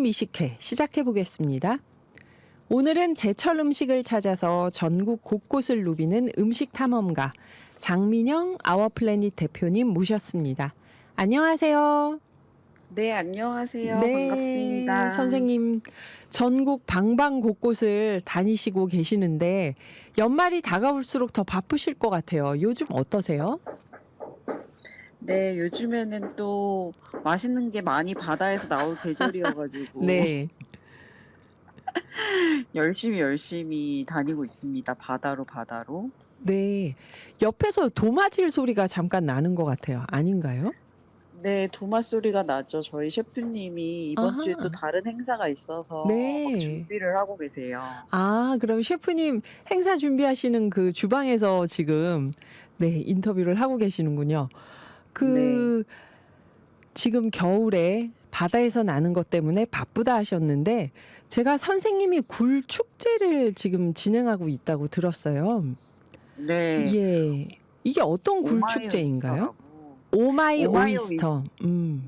미식회 시작해 보겠습니다. 오늘은 제철 음식을 찾아서 전국 곳곳을 누비는 음식 탐험가 장민영 아워플래닛 대표님 모셨습니다. 안녕하세요. 네, 안녕하세요. 네, 반갑습니다. 선생님 전국 방방 곳곳을 다니시고 계시는데 연말이 다가올수록 더 바쁘실 것 같아요. 요즘 어떠세요? 네, 요즘에는 또 맛있는 게 많이 바다에서 나올 계절이어가지고 네. 열심히 다니고 있습니다. 바다로 바다로. 네. 옆에서 도마질 소리가 잠깐 나는 것 같아요. 아닌가요? 네, 도마 소리가 나죠. 저희 셰프님이 이번 주에 또 아하. 다른 행사가 있어서 막 네. 준비를 하고 계세요. 아, 그럼 셰프님 행사 준비하시는 그 주방에서 지금 네, 인터뷰를 하고 계시는군요. 네. 그 지금 겨울에 바다에서 나는 것 때문에 바쁘다 하셨는데 제가 선생님이 굴 축제를 지금 진행하고 있다고 들었어요. 네. 예. 이게 어떤 굴 오마이 축제인가요? 오이스터라고. 오마이 오마이 오이스 오이스터.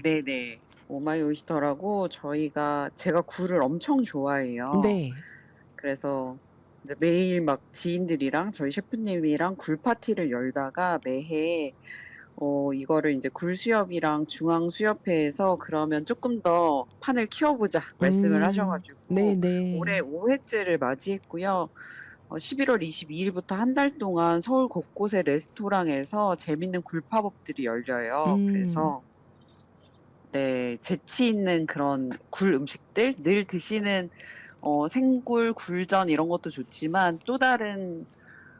네네. 오마이 오이스터라고 제가 굴을 엄청 좋아해요. 네. 그래서 이제 매일 막 지인들이랑 저희 셰프님이랑 굴 파티를 열다가 매해 이거를 이제 굴 수협이랑 중앙 수협회에서 그러면 "조금 더 판을 키워보자." 말씀을 하셔 가지고 올해 네네. 5 회째를 맞이했고요. 11월 22 일부터 한 달 동안 서울 곳곳의 레스토랑에서 재밌는 굴 팝업들이 열려요. 음. 그래서 네, 재치 있는 그런 굴 음식들 늘 드시는 생굴, 굴전 이런 것도 좋지만 또 다른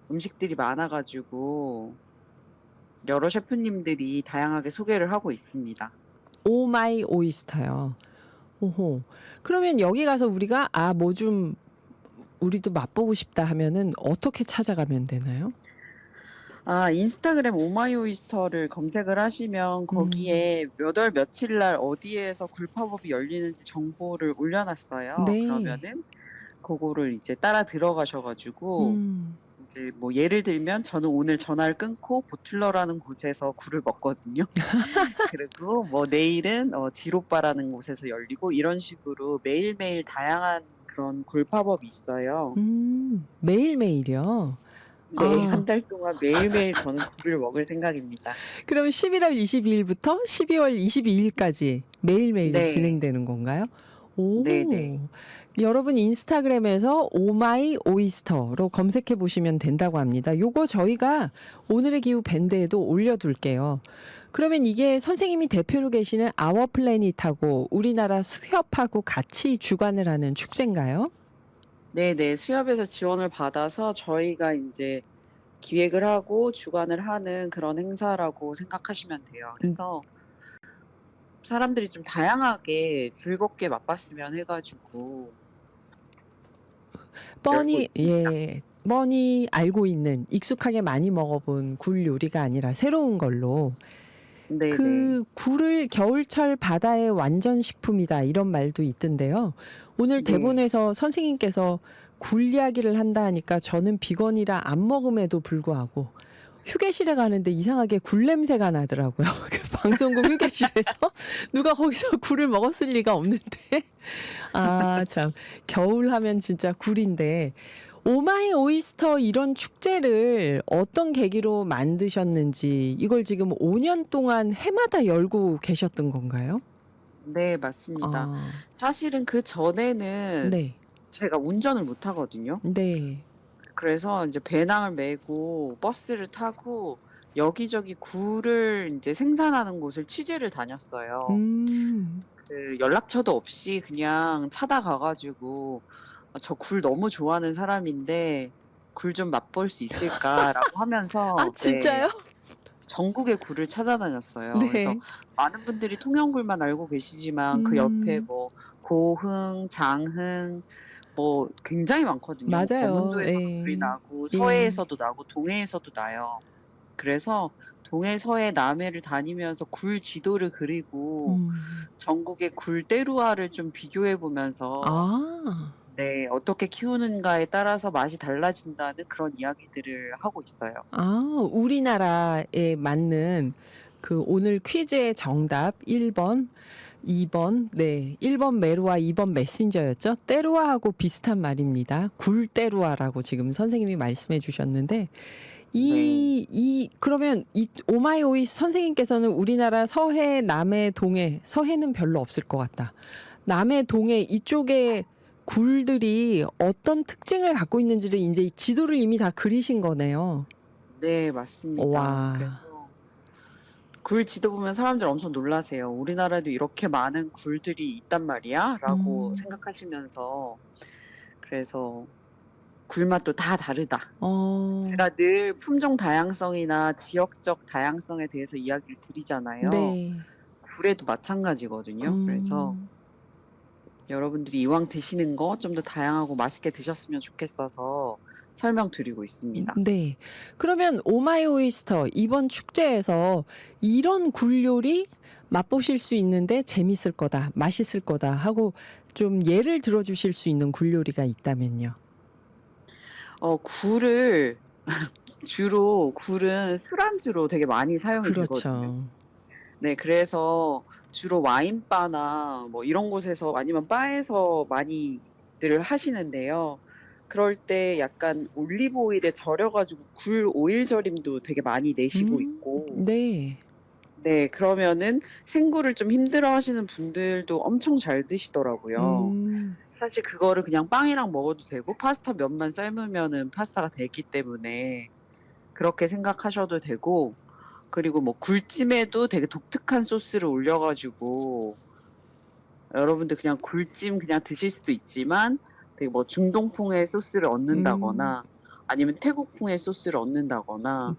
음식들이 많아 가지고 여러 셰프님들이 다양하게 소개를 하고 있습니다. 오마이 오이스터요. 오호. 그러면 여기 가서 우리가 '아 뭐 좀 우리도 맛보고 싶다.' 하면은 어떻게 찾아가면 되나요? 아, 인스타그램 오마이오이스터를 검색을 하시면 음. 거기에 몇 월 며칠 날 어디에서 굴 팝업이 열리는지 정보를 올려 놨어요. 네. 그러면은 그거를 이제 따라 들어가셔 가지고 음. 이제 뭐 예를 들면 저는 오늘 전화를 끊고 보틀러라는 곳에서 굴을 먹거든요. 그리고 뭐 내일은 지로바라는 곳에서 열리고 이런 식으로 매일매일 다양한 그런 굴 팝업이 있어요. 매일매일이요? 네. 한 아. 달 동안 매일매일 저는 굴을 먹을 생각입니다. 그럼 11월 22 일부터 12월 22 일까지 매일매일 네. 진행되는 건가요? 오. 네네. 여러분 인스타그램에서 오마이 오이스터로 검색해 보시면 된다고 합니다. 요거 저희가 오늘의 기후 밴드에도 올려 둘게요. 그러면 이게 선생님이 대표로 계시는 아워플래닛하고 우리나라 수협하고 같이 주관을 하는 축제인가요? 네네. 수협에서 지원을 받아서 저희가 인제 기획을 하고 주관을 하는 그런 행사라고 생각하시면 돼요. 음 그래서 사람들이 좀 다양하게 즐겁게 맛봤으면 해 가지고 열고 뻔히 있습니다. 예. 뻔히 알고 있는 익숙하게 많이 먹어 본 굴 요리가 아니라 새로운 걸로 네네. 그 굴을 겨울철 바다의 완전 식품이다 이런 말도 있던데요. 오늘 네. 대본에서 선생님께서 굴 이야기를 한다 하니까 저는 비건이라 안 먹음에도 불구하고 휴게실에 가는데 이상하게 굴 냄새가 나더라고요. 그 방송국 휴게실에서 누가 거기서 굴을 먹었을 리가 없는데. 아, 참. 겨울 하면 진짜 굴인데 오마이 오이스터 이런 축제를 어떤 계기로 만드셨는지 이걸 지금 5년 동안 해마다 열고 계셨던 건가요? 네, 맞습니다. 아. 사실은 그전에는 네. 제가 운전을 못 하거든요. 네. 그래서 인제 배낭을 메고 버스를 타고 여기저기 굴을 인제 생산하는 곳을 취재를 다녔어요. 음. 그 연락처도 없이 그냥 차다 가 가지고 "저 굴 너무 좋아하는 사람인데 굴 좀 맛볼 수 있을까?"라고 아, 하면서 진짜요? 네. 전국의 굴을 찾아다녔어요. 그래서 네. 많은 분들이 통영굴만 알고 계시지만 그 옆에 음. 뭐 고흥, 장흥 뭐 굉장히 많거든요. 뭐 맞아요. 검은도에서도 굴이 예. 나고 예. 서해에서도 나고 동해에서도 나요. 그래서 동해, 서해, 남해를 다니면서 굴 지도를 그리고 음. 전국의 굴 때루아를 좀 비교해 보면서 아. 네, 어떻게 키우는가에 따라서 맛이 달라진다는 그런 이야기들을 하고 있어요. 아, 우리나라에 맞는 그 오늘 퀴즈의 정답 1번 2번, 네. 1번 메루아, 2번 메신저였죠. 때루아하고 비슷한 말입니다. 굴때루아라고 지금 선생님이 말씀해 주셨는데, 네. 그러면 오마이오이 선생님께서는 우리나라 서해, 남해, 동해, 서해는 별로 없을 것 같다. 남해, 동해 이쪽에 굴들이 어떤 특징을 갖고 있는지를 이제 지도를 이미 다 그리신 거네요. 네, 맞습니다. 와, 그래서 굴 지도 보면 사람들 엄청 놀라세요. 우리나라에도 이렇게 많은 굴들이 있단 말이야? 라고 음, 생각하시면서 그래서 굴맛도 다 다르다. 어, 제가 늘 품종 다양성이나 지역적 다양성에 대해서 이야기를 드리잖아요. 네, 굴에도 마찬가지거든요. 그래서 음. 여러분들이 이왕 드시는 거 좀 더 다양하고 맛있게 드셨으면 좋겠어서 설명드리고 있습니다. 네. 그러면 오마이 오이스터 이번 축제에서 이런 굴 요리 맛보실 수 있는데 재밌을 거다, 맛있을 거다 하고 좀 예를 들어 주실 수 있는 굴 요리가 있다면요. 굴을 주로 굴은 술안주로 되게 많이 사용이 되거든요. 그렇죠. 네, 그래서 주로 와인바나 뭐 이런 곳에서 아니면 바에서 많이들 하시는데요. 그럴 때 약간 올리브 오일에 절여 가지고 굴 오일 절임도 되게 많이 내시고 있고 네. 네, 그러면은 생굴을 좀 힘들어하시는 분들도 엄청 잘 드시더라고요. 음. 사실 그거를 그냥 빵이랑 먹어도 되고 파스타 면만 삶으면은 파스타가 되기 때문에 그렇게 생각하셔도 되고 그리고 뭐 굴찜에도 되게 독특한 소스를 올려 가지고 여러분들 그냥 굴찜 그냥 드실 수도 있지만 되게 뭐 중동풍의 소스를 음. 얻는다거나 아니면 태국풍의 소스를 얻는다거나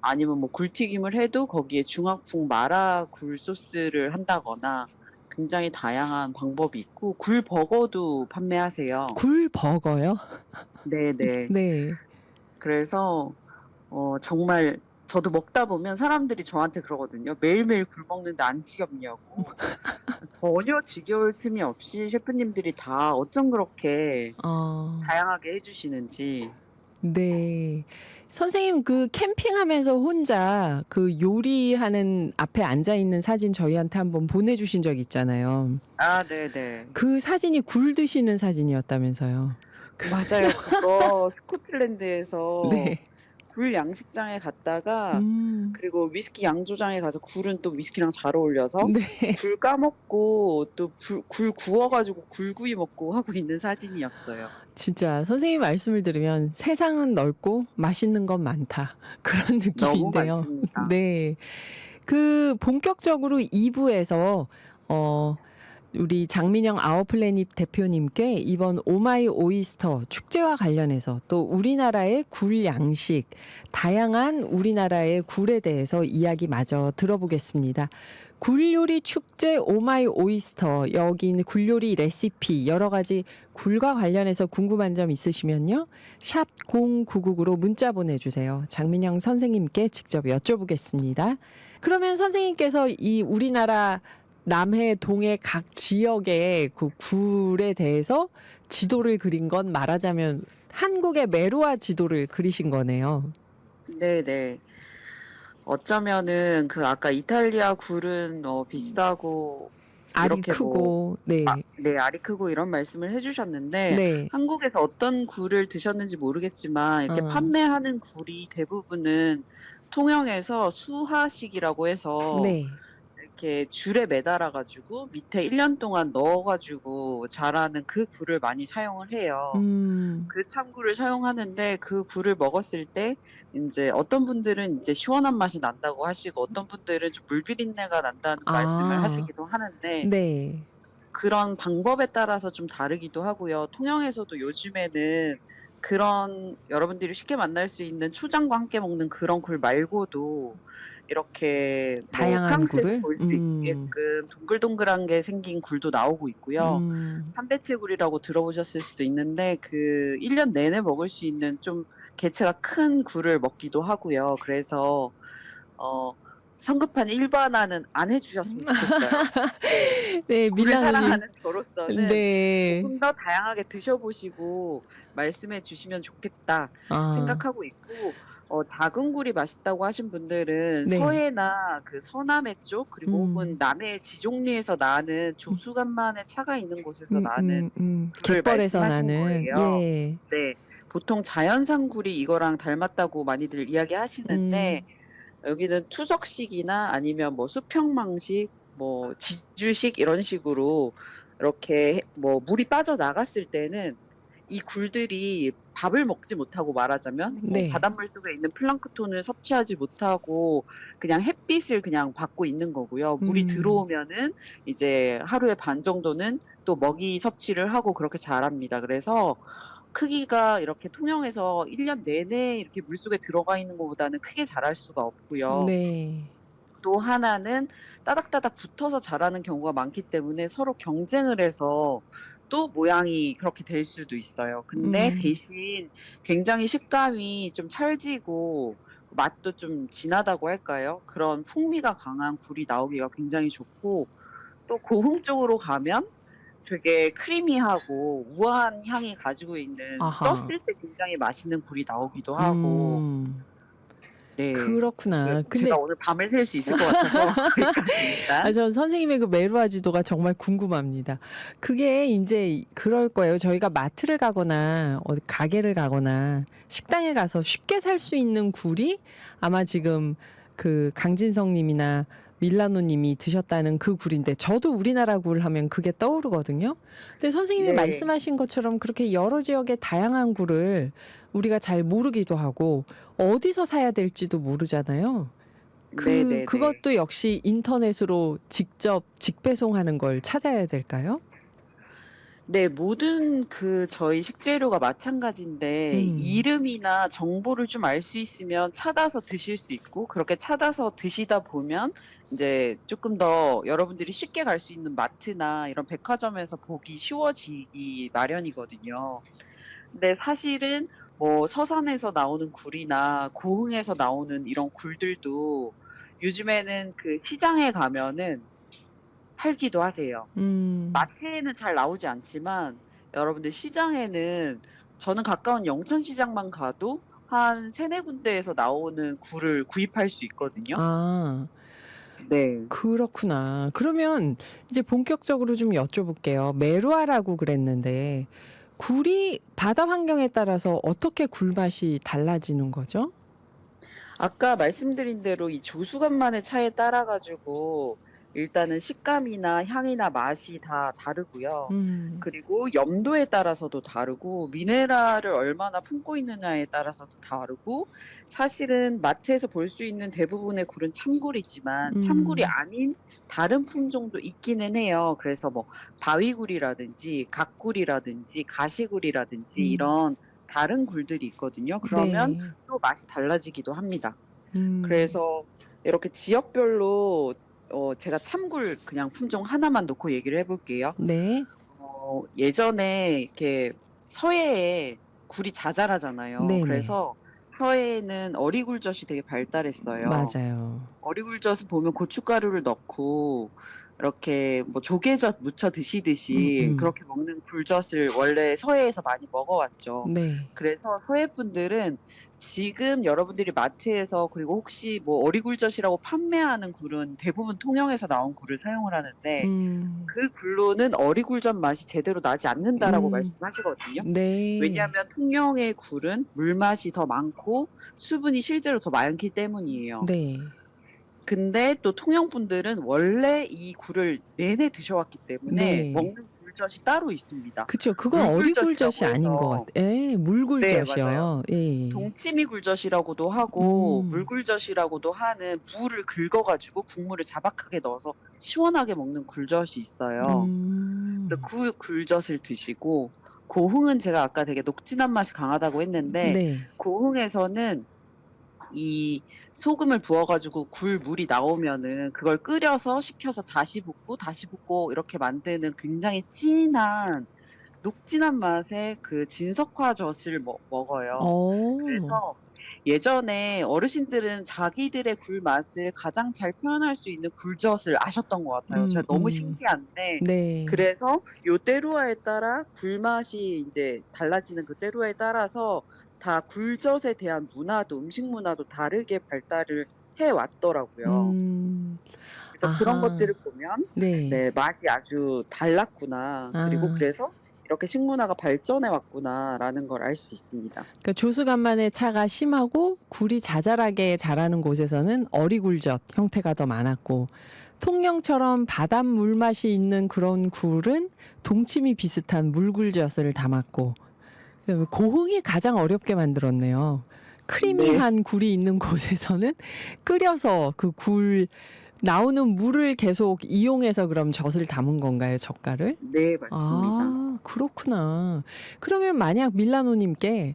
아니면 뭐 굴튀김을 해도 거기에 중화풍 마라 굴 소스를 한다거나 굉장히 다양한 방법이 있고 굴버거도 판매하세요. 굴 버거요? 네네. 네. 그래서 정말 저도 먹다 보면 사람들이 저한테 그러거든요. "매일매일 굴 먹는데 안 지겹냐."고. 전혀 지겨울 틈이 없이 셰프님들이 다 어쩜 그렇게 어. 다양하게 해 주시는지. 네. 선생님 그 캠핑하면서 혼자 그 요리하는 앞에 앉아 있는 사진 저희한테 한번 보내 주신 적 있잖아요. 아 네네. 그 사진이 굴 드시는 사진이었다면서요. 맞아요. 그거 스코틀랜드에서 네. 굴 양식장에 갔다가 음. 그리고 위스키 양조장에 가서 굴은 또 위스키랑 잘 어울려서 네. 굴 까먹고 또 굴 구워 가지고 굴구이 먹고 하고 있는 사진이었어요. 진짜 선생님 말씀을 들으면 세상은 넓고 맛있는 건 많다. 그런 너무 느낌인데요. 많습니다. 네. 그 본격적으로 2 부에서 어 우리 장민영 아워플래닛 대표님께 이번 오마이 오이스터 축제와 관련해서 또 우리나라의 굴 양식, 다양한 우리나라의 굴에 대해서 이야기 마저 들어보겠습니다. 굴 요리 축제 오마이 오이스터, 여기는 굴 요리 레시피 여러 가지 굴과 관련해서 궁금한 점 있으시면요. 샵 0999로 문자 보내주세요. 장민영 선생님께 직접 여쭤보겠습니다. 그러면 선생님께서 이 우리나라 남해, 동해 각 지역의 그 굴에 대해서 지도를 그린 건 말하자면 한국의 메루아 지도를 그리신 거네요. 네네. 어쩌면은 그 아까 이탈리아 굴은 비싸고 알이 이렇게 뭐 크고, 네. 네, 알이 크고 이런 말씀을 해 주셨는데 네. 한국에서 어떤 굴을 드셨는지 모르겠지만 이렇게 어, 판매하는 굴이 대부분은 통영에서 수하식이라고 해서 네. 이렇게 줄에 매달아 가지고 밑에 1년 동안 넣어 가지고 자라는 그 굴을 많이 사용을 해요. 음. 그 참굴을 사용하는데 그 굴을 먹었을 때 인제 어떤 분들은 인제 시원한 맛이 난다고 하시고 어떤 분들은 좀 물비린내가 난다는 말씀을 아, 하시기도 하는데 네. 그런 방법에 따라서 좀 다르기도 하고요. 통영에서도 요즘에는 그런 여러분들이 쉽게 만날 수 있는 초장과 함께 먹는 그런 굴 말고도 이렇게 뭐 다양한 프랑스에서 굴을? 볼 수 있게끔 동글동글한 게 생긴 굴도 나오고 있고요. 음. 삼배채굴이라고 들어보셨을 수도 있는데 그 1년 내내 먹을 수 있는 좀 개체가 큰 굴을 먹기도 하고요. 그래서 어 성급한 일반화는 안 해 주셨으면 좋겠어요. 네, 굴을 밀라노님. 사랑하는 저로서는 네. 조금 더 다양하게 드셔 보시고 말씀해 주시면 좋겠다 아, 생각하고 있고 작은 굴이 맛있다고 하신 분들은 네. 서해나 그 서남해 쪽 그리고 혹은 음. 남해 지종리에서 나는 조수간만의 차가 있는 곳에서 나는 굴을 갯벌에서 말씀하신 나는 거예요. 예. 네. 보통 자연산 굴이 이거랑 닮았다고 많이들 이야기하시는데 음. 여기는 투석식이나 아니면 뭐 수평망식 뭐 지주식 이런 식으로 이렇게 뭐 물이 빠져나갔을 때는 이 굴들이 밥을 먹지 못하고 말하자면 뭐 네. 바닷물 속에 있는 플랑크톤을 섭취하지 못하고 그냥 햇빛을 그냥 받고 있는 거고요. 물이 음. 들어오면은 이제 하루에 반 정도는 또 먹이 섭취를 하고 그렇게 자랍니다. 그래서 크기가 이렇게 통영에서 1년 내내 이렇게 물속에 들어가 있는 것보다는 크게 자랄 수가 없고요. 네. 또 하나는 따닥따닥 붙어서 자라는 경우가 많기 때문에 서로 경쟁을 해서 또 모양이 그렇게 될 수도 있어요. 근데 음. 대신 굉장히 식감이 좀 찰지고 맛도 좀 진하다고 할까요? 그런 풍미가 강한 굴이 나오기가 굉장히 좋고 또 고흥 쪽으로 가면 되게 크리미하고 우아한 향이 가지고 있는 아하. 쪘을 때 굉장히 맛있는 굴이 나오기도 하고 음. 네. 그렇구나. 제가 근데 오늘 밤을 샐 수 있을 것 같아서 거기까지 일단. 전 선생님의 그 메루아지도가 정말 궁금합니다. 그게 인제 그럴 거예요. 저희가 마트를 가거나 어디 가게를 가거나 식당에 가서 쉽게 살 수 있는 굴이 아마 지금 그 강진성 님이나 밀라노 님이 드셨다는 그 굴인데 저도 우리나라 굴 하면 그게 떠오르거든요. 근데 선생님이 네. 말씀하신 것처럼 그렇게 여러 지역의 다양한 굴을 우리가 잘 모르기도 하고 어디서 사야 될지도 모르잖아요. 네네네. 그것도 역시 인터넷으로 직접 직배송하는 걸 찾아야 될까요? 네. 모든 그 저희 식재료가 마찬가지인데 음. 이름이나 정보를 좀 알 수 있으면 찾아서 드실 수 있고 그렇게 찾아서 드시다 보면 인제 쪼끔 더 여러분들이 쉽게 갈 수 있는 마트나 이런 백화점에서 보기 쉬워지기 마련이거든요. 근데 사실은 뭐 서산에서 나오는 굴이나 고흥에서 나오는 이런 굴들도 요즘에는 그 시장에 가면은 팔기도 하세요. 음. 마트에는 잘 나오지 않지만 여러분들 시장에는 저는 가까운 영천시장만 가도 한 3-4 군데에서 나오는 굴을 구입할 수 있거든요. 아. 네. 그렇구나. 그러면 이제 본격적으로 좀 여쭤볼게요. 메루아라고 그랬는데 굴이 바다 환경에 따라서 어떻게 굴 맛이 달라지는 거죠? 아까 말씀드린 대로 이 조수간만의 차에 따라 가지고 일단은 식감이나 향이나 맛이 다 다르고요. 음. 그리고 염도에 따라서도 다르고 미네랄을 얼마나 품고 있느냐에 따라서도 다르고 사실은 마트에서 볼 수 있는 대부분의 굴은 참굴이지만 참굴이 음. 아닌 다른 품종도 있기는 해요. 그래서 뭐 바위굴이라든지 각굴이라든지 가시굴이라든지 음. 이런 다른 굴들이 있거든요. 그러면 네. 또 맛이 달라지기도 합니다. 음. 그래서 이렇게 지역별로 제가 참굴 그냥 품종 하나만 놓고 얘기를 해 볼게요. 네. 예전에 이렇게 서해에 굴이 자잘하잖아요. 네네. 그래서 서해에는 어리굴젓이 되게 발달했어요. 맞아요. 어리굴젓은 보면 고춧가루를 넣고 이렇게 뭐 조개젓 무쳐 드시듯이 음음. 그렇게 먹는 굴젓을 원래 서해에서 많이 먹어왔죠. 네. 그래서 서해 분들은 지금 여러분들이 마트에서 그리고 혹시 뭐 어리굴젓이라고 판매하는 굴은 대부분 통영에서 나온 굴을 사용을 하는데 음. 그 굴로는 "어리굴젓 맛이 제대로 나지 않는다."라고 음. 말씀하시거든요. 네. 왜냐하면 통영의 굴은 물맛이 더 많고 수분이 실제로 더 많기 때문이에요. 네. 근데 또 통영 분들은 원래 이 굴을 내내 드셔 왔기 때문에 네. 먹는 굴젓이 따로 있습니다. 그쵸. 그건 어리굴젓이 물굴젓이라고 아닌 것 해서 같아 예. 네 맞아요. 물굴젓이요. 예. 동치미 굴젓이라고도 하고 음. 물굴젓이라고도 하는 무를 긁어 가지고 국물을 자박하게 넣어서 시원하게 먹는 굴젓이 있어요. 그래서 음. 그 굴젓을 드시고 고흥은 제가 아까 되게 녹진한 맛이 강하다고 했는데 네. 고흥에서는 이 소금을 부어 가지고 굴물이 나오면은 그걸 끓여서 식혀서 다시 붓고 이렇게 만드는 굉장히 진한 녹진한 맛의 그 진석화젓을 먹어요. 어. 그래서 예전에 어르신들은 자기들의 굴 맛을 가장 잘 표현할 수 있는 굴젓을 아셨던 것 같아요. 제가 너무 음음. 신기한데 네. 그래서 요 때루아에 따라 굴맛이 인제 달라지는 그 때루아에 따라서 다 굴젓에 대한 문화도 음식 문화도 다르게 발달을 해 왔더라고요. 음. 그래서 그런 아하. 것들을 보면 네. 네, '맛이 아주 달랐구나. 그리고 아. 그래서 이렇게 식문화가 발전해 왔구나.'라는 걸 알 수 있습니다. 그러니까 조수간만의 차가 심하고 굴이 자잘하게 자라는 곳에서는 어리굴젓 형태가 더 많았고 통영처럼 바닷물 맛이 있는 그런 굴은 동치미 비슷한 물굴젓을 담았고 그다음에 고흥이 가장 어렵게 만들었네요. 네. 크리미한 굴이 있는 곳에서는 끓여서 그 굴 나오는 물을 계속 이용해서 그럼 젓을 담은 건가요, 젓갈을? 네, 맞습니다. 아 그렇구나. 그러면 만약 밀라노님께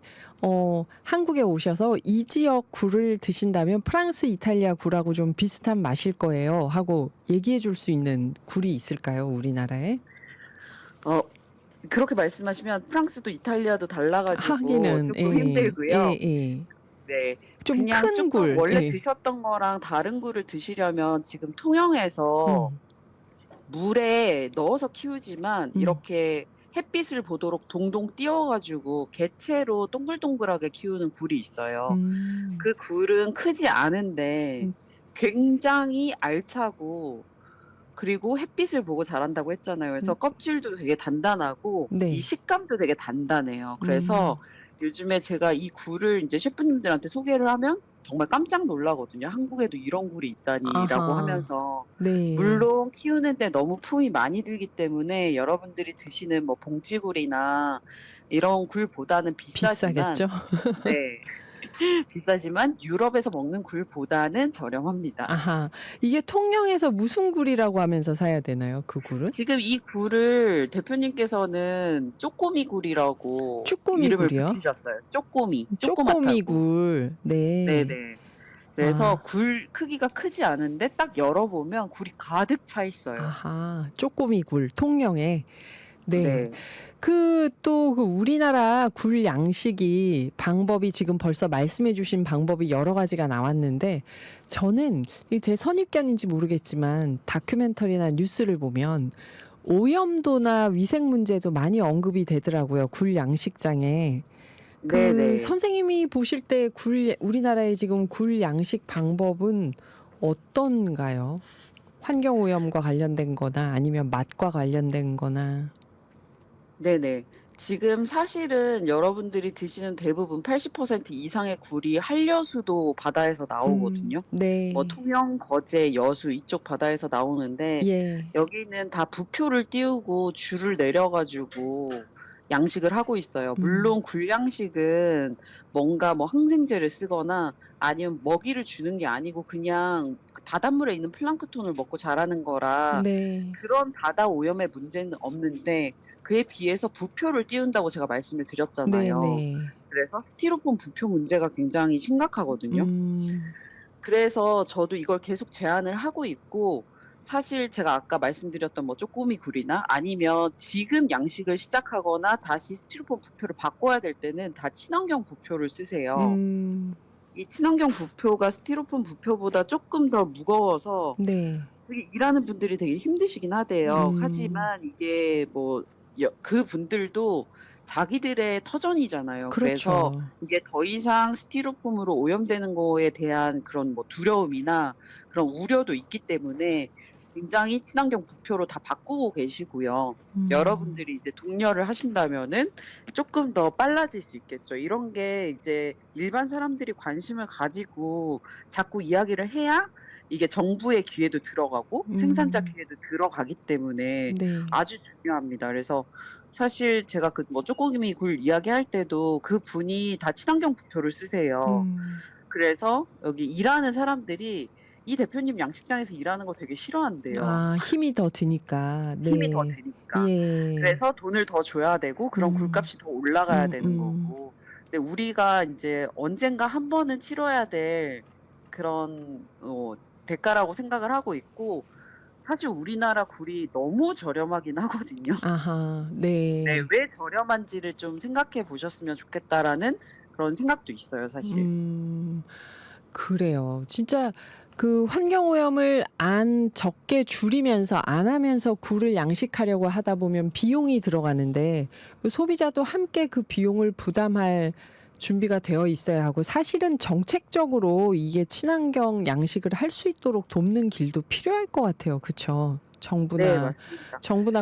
한국에 오셔서 "이 지역 굴을 드신다면 프랑스, 이탈리아 굴하고 좀 비슷한 맛일 거예요." 하고 얘기해 줄 수 있는 굴이 있을까요, 우리나라에? 어 그렇게 말씀하시면 프랑스도 이탈리아도 달라 가지고 하기는 쪼끔 예. 힘들고요. 예예. 네. 좀 그냥 큰 쪼끔 굴. 원래 예. 드셨던 거랑 다른 굴을 드시려면 지금 통영에서 음. 물에 넣어서 키우지만 음. 이렇게 햇빛을 보도록 동동 띄워 가지고 개체로 동글동글하게 키우는 굴이 있어요. 음. 그 굴은 크지 않은데 음. 굉장히 알차고 그리고 햇빛을 보고 자란다고 했잖아요. 그래서 음. 껍질도 되게 단단하고 이 네. 식감도 되게 단단해요. 그래서 음. 요즘에 제가 이 굴을 인제 셰프님들한테 소개를 하면 정말 깜짝 놀라거든요. "한국에도 이런 굴이 있다니."라고 아하. 하면서 네. 물론 키우는 데 너무 품이 많이 들기 때문에 여러분들이 드시는 뭐 봉지굴이나 이런 굴보다는 비싸지만 비싸겠죠? 네. 비싸지만 유럽에서 먹는 굴보다는 저렴합니다. 아하. 이게 통영에서 무슨 굴이라고 하면서 사야 되나요? 그 굴은? 지금 이 굴을 대표님께서는 쪼꼬미 굴이라고 쭈꾸미 이름을 굴이요? 붙이셨어요. 쪼꼬미, 쪼꼬미 조그맣다고. 굴. 네. 네네. 그래서 아. 굴 크기가 크지 않은데 딱 열어보면 굴이 가득 차 있어요. 아하. 쪼꼬미 굴 통영에. 네. 네. 그 또 그 우리나라 굴 양식이 방법이 지금 벌써 말씀해 주신 방법이 여러 가지가 나왔는데 저는 이게 제 선입견인지 모르겠지만 다큐멘터리나 뉴스를 보면 오염도나 위생 문제도 많이 언급이 되더라고요, 굴 양식장에. 그 네네. 선생님이 보실 때 굴 우리나라의 지금 굴 양식 방법은 어떤가요? 환경 오염과 관련된 거나 아니면 맛과 관련된 거나. 네네. 지금 사실은 여러분들이 드시는 대부분 80% 이상의 굴이 한려수도 바다에서 나오거든요. 뭐 네. 통영, 거제, 여수 이쪽 바다에서 나오는데 예. 여기는 다 부표를 띄우고 줄을 내려 가지고 양식을 하고 있어요. 음. 물론 굴 양식은 뭔가 뭐 항생제를 쓰거나 아니면 먹이를 주는 게 아니고 그냥 그 바닷물에 있는 플랑크톤을 먹고 자라는 거라 네. 그런 바다 오염의 문제는 없는데 그에 비해서 부표를 띄운다고 제가 말씀을 드렸잖아요. 네네. 그래서 스티로폼 부표 문제가 굉장히 심각하거든요. 음. 그래서 저도 이걸 계속 제안을 하고 있고 사실 제가 아까 말씀드렸던 뭐 쪼꼬미 굴이나 아니면 지금 양식을 시작하거나 다시 스티로폼 부표를 바꿔야 될 때는 다 친환경 부표를 쓰세요. 음. 이 친환경 부표가 스티로폼 부표보다 쪼끔 더 무거워서 네. 되게 일하는 분들이 되게 힘드시긴 하대요. 음. 하지만 이게 뭐 그분들도 자기들의 터전이잖아요. 그래서 그렇죠. 이게 더 이상 스티로폼으로 오염되는 거에 대한 그런 뭐 두려움이나 그런 우려도 있기 때문에 굉장히 친환경 부표로 다 바꾸고 계시고요. 음. 여러분들이 이제 독려를 하신다면은 쪼끔 더 빨라질 수 있겠죠. 이런 게 이제 일반 사람들이 관심을 가지고 자꾸 이야기를 해야 이게 정부의 귀에도 들어가고 생산자 음. 귀에도 들어가기 때문에 네. 아주 중요합니다. 그래서 사실 제가 그 뭐 쪼꼬미 굴 이야기할 때도 그분이 다 친환경 부표를 쓰세요. 음. 그래서 여기 일하는 사람들이 이 대표님 양식장에서 일하는 거 되게 싫어한대요. 아 힘이 더 드니까. 힘이 더 네. 드니까. 예. 그래서 돈을 더 줘야 되고 그럼 음. 굴값이 더 올라가야 되는 음음. 거고. 근데 우리가 인제 언젠가 한 번은 치러야 될 그런 대가라고 생각을 하고 있고 사실 우리나라 굴이 너무 저렴하긴 하거든요. 아하. 네. 네. '왜 저렴한지를 좀 생각해 보셨으면 좋겠다.'라는 그런 생각도 있어요 사실. 음. 그래요. 진짜 그 환경 오염을 안 적게 줄이면서 안 하면서 굴을 양식하려고 하다 보면 비용이 들어가는데 그 소비자도 함께 그 비용을 부담할 준비가 되어 있어야 하고 사실은 정책적으로 이게 친환경 양식을 할 수 있도록 돕는 길도 필요할 것 같아요. 그쵸? 네, 정부나 맞습니다.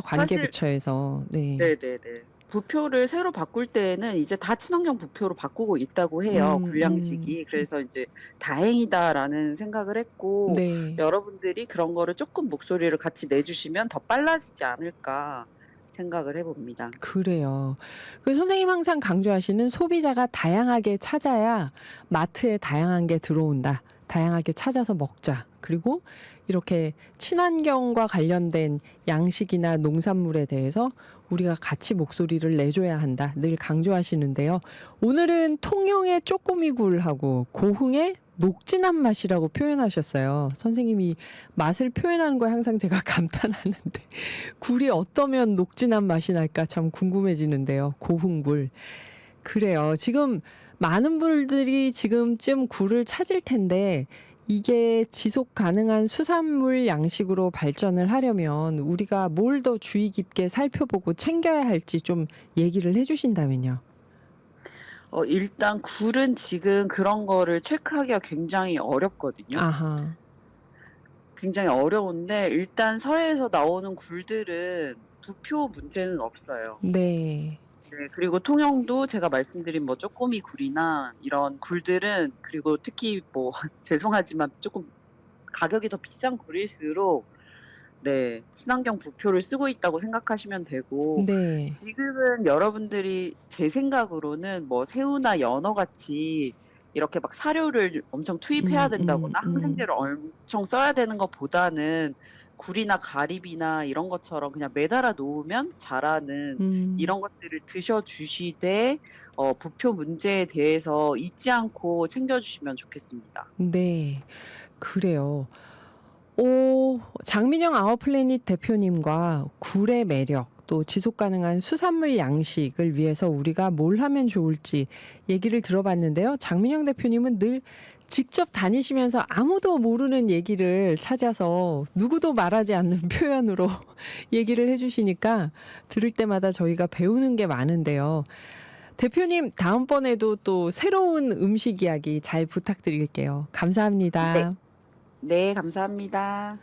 사실 관계부처에서. 네. 네네네. 부표를 새로 바꿀 때에는 이제 다 친환경 부표로 바꾸고 있다고 해요, 음. 굴량식이. 그래서 인제 '다행이다.'라는 생각을 했고, 네. 여러분들이 그런 거를 쪼끔 목소리를 같이 내주시면 더 빨라지지 않을까 생각을 해 봅니다. 그래요. 그 선생님 항상 강조하시는 소비자가 다양하게 찾아야 마트에 다양한 게 들어온다. 다양하게 찾아서 먹자. 그리고 이렇게 친환경과 관련된 양식이나 농산물에 대해서 우리가 같이 목소리를 내줘야 한다. 늘 강조하시는데요. 오늘은 통영의 쪼꼬미 굴하고 고흥의 녹진한 맛이라고 표현하셨어요. 선생님이 맛을 표현하는 거에 항상 제가 감탄하는데 굴이 어떠면 녹진한 맛이 날까 참 궁금해지는데요. 고흥굴. 그래요. 지금 많은 분들이 지금쯤 굴을 찾을 텐데 이게 지속 가능한 수산물 양식으로 발전을 하려면 우리가 뭘 더 주의 깊게 살펴보고 챙겨야 할지 좀 얘기를 해 주신다면요. 일단 굴은 지금 그런 거를 체크하기가 굉장히 어렵거든요. 아하. 굉장히 어려운데, 일단 서해에서 나오는 굴들은 부표 문제는 없어요. 네. 네. 그리고 통영도 제가 말씀드린 뭐 쪼꼬미 굴이나 이런 굴들은, 그리고 특히 뭐 죄송하지만 쪼끔 가격이 더 비싼 굴일수록 네, 친환경 부표를 쓰고 있다고 생각하시면 되고, 네. 지금은 여러분들이 제 생각으로는 뭐 새우나 연어 같이 이렇게 막 사료를 엄청 투입해야 음 음 된다거나 음. 항생제를 엄청 써야 되는 것보다는 굴이나 가리비나 이런 것처럼 그냥 매달아 놓으면 자라는 음. 이런 것들을 드셔 주시되, 부표 문제에 대해서 잊지 않고 챙겨 주시면 좋겠습니다. 네. 그래요. 장민영 아워플래닛 대표님과 굴의 매력 또 지속 가능한 수산물 양식을 위해서 우리가 뭘 하면 좋을지 얘기를 들어봤는데요. 장민영 대표님은 늘 직접 다니시면서 아무도 모르는 얘기를 찾아서 누구도 말하지 않는 표현으로 얘기를 해 주시니까 들을 때마다 저희가 배우는 게 많은데요. 대표님 다음번에도 또 새로운 음식 이야기 잘 부탁드릴게요. 네. 감사합니다. 네, 감사합니다.